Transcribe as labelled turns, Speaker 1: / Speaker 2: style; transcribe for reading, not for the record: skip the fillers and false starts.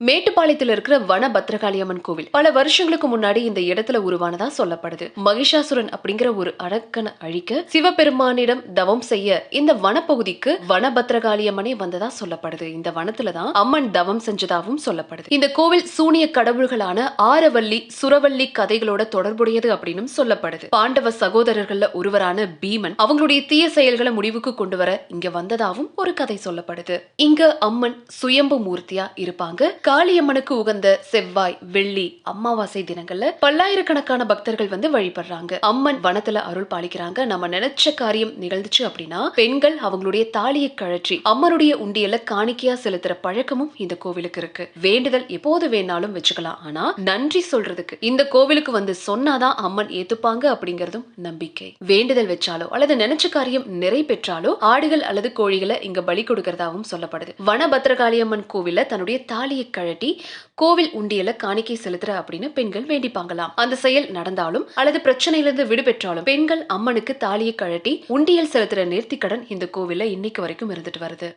Speaker 1: மேட்டுப்பாளையத்துல இருக்கிற வன பத்ரகாளியம்மன் கோவில் பல வருஷங்களுக்கு முன்னாடி இந்த இடத்துல உருவானதா சொல்லப்படுது. மகிஷாசுரன் அப்படிங்கிற ஒரு அரக்கனை அழிக்க சிவபெருமானிடம் தவம் செய்ய இந்த வனப்பகுதிக்கு வன பத்ரகாளியம்மனே வந்ததா சொல்லப்படுது. இந்த வனத்துலதான் அம்மன் தவம் செஞ்சதாகவும் சொல்லப்படுது. இந்த கோவில் சூனிய கடவுள்களான ஆரவல்லி சுரவல்லி கதைகளோட தொடர்புடையது அப்படின்னு சொல்லப்படுது. பாண்டவ சகோதரர்கள்ல ஒருவரான பீமன் அவங்களுடைய தீய செயல்களை முடிவுக்கு கொண்டு வர இங்க வந்ததாகவும் ஒரு கதை சொல்லப்படுது. இங்க அம்மன் சுயம்பு மூர்த்தியா இருப்பாங்க. காளியம்மனுக்கு உகந்த செவ்வாய், வெள்ளி, அமாவாசை தினங்கள்ல பல்லாயிரக்கணக்கான பக்தர்கள் வந்து வழிபடுறாங்க. அம்மன் வனத்துல அருள் பாலிக்கிறாங்க. நம்ம நினைச்ச காரியம் நிகழ்ந்துச்சு அப்படின்னா பெண்கள் அவங்களுடைய தாலியை கழற்றி அம்மனுடைய உண்டியல காணிக்கையா செலுத்துற பழக்கமும் இந்த கோவிலுக்கு இருக்கு. வேண்டுதல் எப்போது வேணாலும் வச்சுக்கலாம். ஆனா நன்றி சொல்றதுக்கு இந்த கோவிலுக்கு வந்து சொன்னாதான் அம்மன் ஏத்துப்பாங்க அப்படிங்கறதும் நம்பிக்கை. வேண்டுதல் வச்சாலோ அல்லது நினைச்ச காரியம் நிறைவேற்றாலோ ஆடுகள் அல்லது கோழிகளை இங்க பலி கொடுக்கறதாகவும் சொல்லப்படுது. வன பத்ரகாளியம்மன் கோவில்ல தன்னுடைய தாலியை கழட்டி கோவில் உண்டியல காணிக்கை செலுத்துற அப்படின்னு பெண்கள் வேண்டிப்பாங்களாம். அந்த செயல் நடந்தாலும் அல்லது பிரச்சனையிலிருந்து விடுபெற்றாலும் பெண்கள் அம்மனுக்கு தாலியை கழட்டி உண்டியல் செலுத்துற நேர்த்திக்கடன் இந்த கோவில்ல இன்னைக்கு வரைக்கும் இருந்துட்டு வருது.